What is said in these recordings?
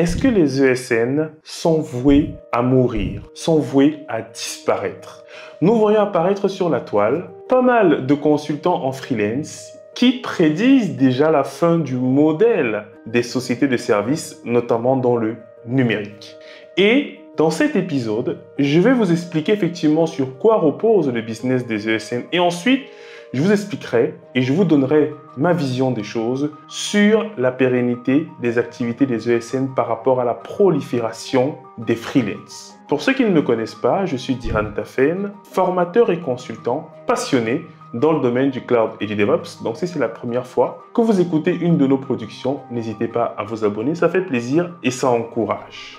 est-ce que les ESN sont voués à mourir, sont voués à disparaître? Nous voyons apparaître sur la toile pas mal de consultants en freelance qui prédisent déjà la fin du modèle des sociétés de services, notamment dans le numérique. Et dans cet épisode, je vais vous expliquer effectivement sur quoi repose le business des ESN et ensuite, je vous expliquerai et je vous donnerai ma vision des choses sur la pérennité des activités des ESN par rapport à la prolifération des freelances. Pour ceux qui ne me connaissent pas, je suis Diran Tafen, formateur et consultant passionné dans le domaine du cloud et du DevOps. Donc si c'est la première fois que vous écoutez une de nos productions, n'hésitez pas à vous abonner, ça fait plaisir et ça encourage.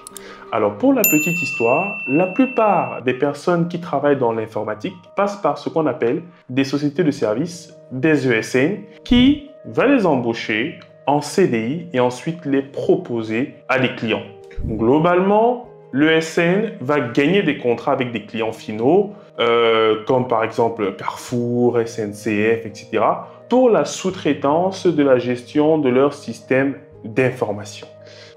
Alors pour la petite histoire, la plupart des personnes qui travaillent dans l'informatique passent par ce qu'on appelle des sociétés de services, des ESN, qui vont les embaucher en CDI et ensuite les proposer à des clients. Globalement, l'ESN va gagner des contrats avec des clients finaux, comme par exemple Carrefour, SNCF, etc., pour la sous-traitance de la gestion de leur système d'information.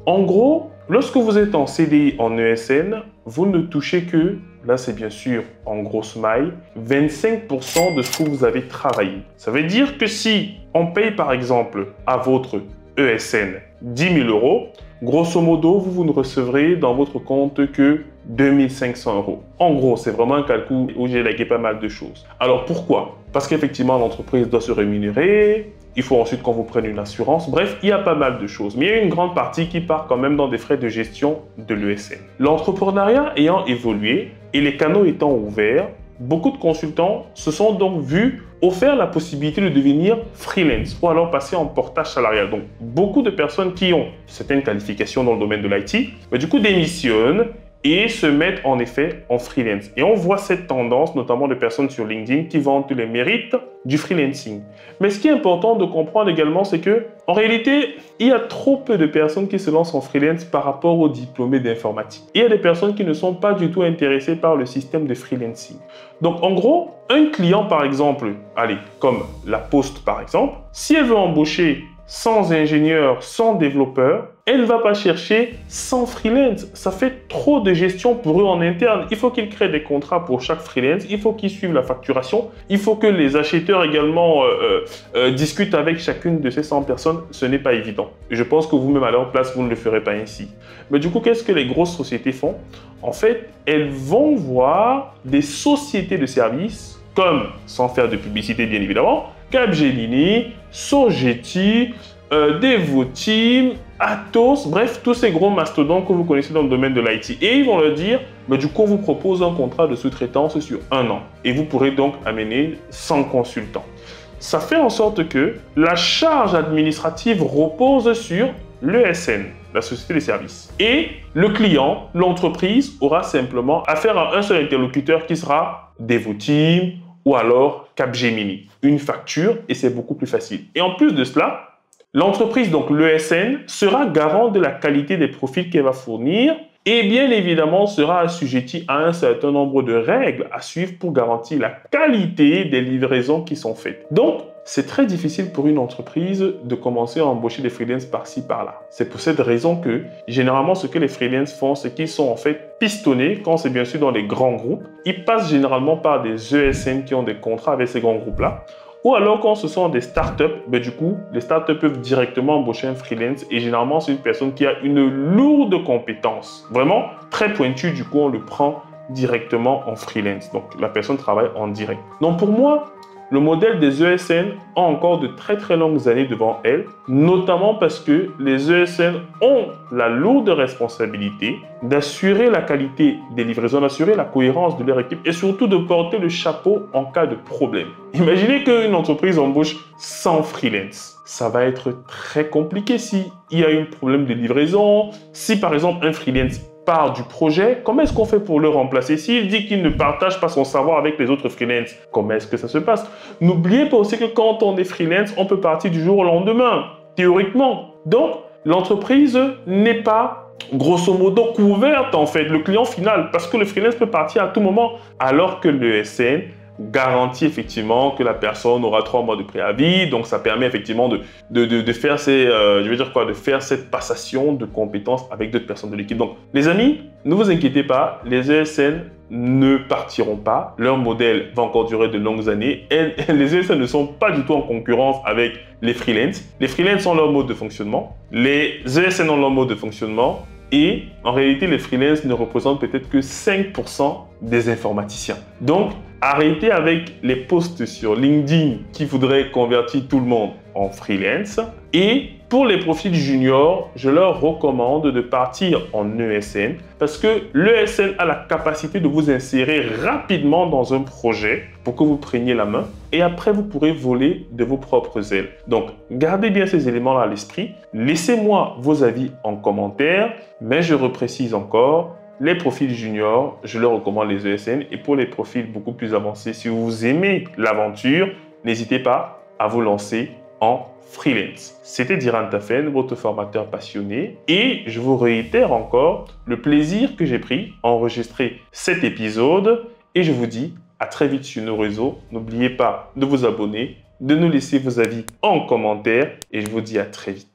En gros, lorsque vous êtes en CDI en ESN, vous ne touchez que, là c'est bien sûr en grosse maille, 25% de ce que vous avez travaillé. Ça veut dire que si on paye par exemple à votre ESN 10 000 €, grosso modo, vous ne recevrez dans votre compte que 2 500 €. En gros, c'est vraiment un calcul où j'ai légué pas mal de choses. Alors pourquoi? Parce qu'effectivement, l'entreprise doit se rémunérer, il faut ensuite qu'on vous prenne une assurance. Bref, il y a pas mal de choses. Mais il y a une grande partie qui part quand même dans des frais de gestion de l'ESN. L'entrepreneuriat ayant évolué et les canaux étant ouverts, beaucoup de consultants se sont donc vus offert la possibilité de devenir freelance ou alors passer en portage salarial. Donc, beaucoup de personnes qui ont certaines qualifications dans le domaine de l'IT, mais du coup démissionnent et se mettent en effet en freelance. Et on voit cette tendance, notamment de personnes sur LinkedIn qui vantent les mérites du freelancing. Mais ce qui est important de comprendre également, c'est que en réalité, il y a trop peu de personnes qui se lancent en freelance par rapport aux diplômés d'informatique. Il y a des personnes qui ne sont pas du tout intéressées par le système de freelancing. Donc en gros, un client par exemple, allez, comme La Poste par exemple, si elle veut embaucher 100 ingénieurs, 100 développeurs, elle ne va pas chercher 100 freelance. Ça fait trop de gestion pour eux en interne. Il faut qu'ils créent des contrats pour chaque freelance. Il faut qu'ils suivent la facturation. Il faut que les acheteurs également discutent avec chacune de ces 100 personnes. Ce n'est pas évident. Je pense que vous-même à leur place, vous ne le ferez pas ainsi. Mais du coup, qu'est-ce que les grosses sociétés font? En fait, elles vont voir des sociétés de services comme, sans faire de publicité bien évidemment, Capgemini, Sogeti, Devoteam, Atos, bref, tous ces gros mastodontes que vous connaissez dans le domaine de l'IT. Et ils vont leur dire, mais du coup, on vous propose un contrat de sous-traitance sur 1 an. Et vous pourrez donc amener 100 consultants. Ça fait en sorte que la charge administrative repose sur l'ESN, la société de services. Et le client, l'entreprise, aura simplement affaire à un seul interlocuteur qui sera Devoteam ou alors Capgemini. Une facture et c'est beaucoup plus facile. Et en plus de cela, l'entreprise, donc l'ESN, sera garant de la qualité des profils qu'elle va fournir et bien évidemment sera assujettie à un certain nombre de règles à suivre pour garantir la qualité des livraisons qui sont faites. Donc, c'est très difficile pour une entreprise de commencer à embaucher des freelances par-ci, par-là. C'est pour cette raison que, généralement, ce que les freelances font, c'est qu'ils sont en fait pistonnés, quand c'est bien sûr dans les grands groupes. Ils passent généralement par des ESN qui ont des contrats avec ces grands groupes-là. Ou alors, quand ce sont des startups, ben du coup, les startups peuvent directement embaucher un freelance et généralement, c'est une personne qui a une lourde compétence. Vraiment très pointue, du coup, on le prend directement en freelance. Donc, la personne travaille en direct. Donc, pour moi, le modèle des ESN a encore de très très longues années devant elle, notamment parce que les ESN ont la lourde responsabilité d'assurer la qualité des livraisons, d'assurer la cohérence de leur équipe et surtout de porter le chapeau en cas de problème. Imaginez qu'une entreprise embauche 100 freelance. Ça va être très compliqué s'il y a un problème de livraison, si par exemple un freelance part du projet, comment est-ce qu'on fait pour le remplacer? S'il dit qu'il ne partage pas son savoir avec les autres freelance, comment est-ce que ça se passe? N'oubliez pas aussi que quand on est freelance, on peut partir du jour au lendemain, théoriquement. Donc, l'entreprise n'est pas, grosso modo, couverte en fait, le client final, parce que le freelance peut partir à tout moment, alors que le SN garantit effectivement que la personne aura 3 mois de préavis. Donc, ça permet effectivement de faire de faire cette passation de compétences avec d'autres personnes de l'équipe. Donc, les amis, ne vous inquiétez pas, les ESN ne partiront pas. Leur modèle va encore durer de longues années. Et les ESN ne sont pas du tout en concurrence avec les freelances. Les freelances ont leur mode de fonctionnement. Les ESN ont leur mode de fonctionnement. Et en réalité, les freelances ne représentent peut-être que 5% des informaticiens. Donc, arrêtez avec les posts sur LinkedIn qui voudraient convertir tout le monde en freelance. Et pour les profils juniors, je leur recommande de partir en ESN parce que l'ESN a la capacité de vous insérer rapidement dans un projet pour que vous preniez la main et après vous pourrez voler de vos propres ailes. Donc, gardez bien ces éléments-là à l'esprit. Laissez-moi vos avis en commentaire, mais je reprécise encore, les profils juniors, je leur recommande les ESN et pour les profils beaucoup plus avancés, si vous aimez l'aventure, n'hésitez pas à vous lancer en freelance. C'était Diran Tafen, votre formateur passionné et je vous réitère encore le plaisir que j'ai pris à enregistrer cet épisode et je vous dis à très vite sur nos réseaux. N'oubliez pas de vous abonner, de nous laisser vos avis en commentaire et je vous dis à très vite.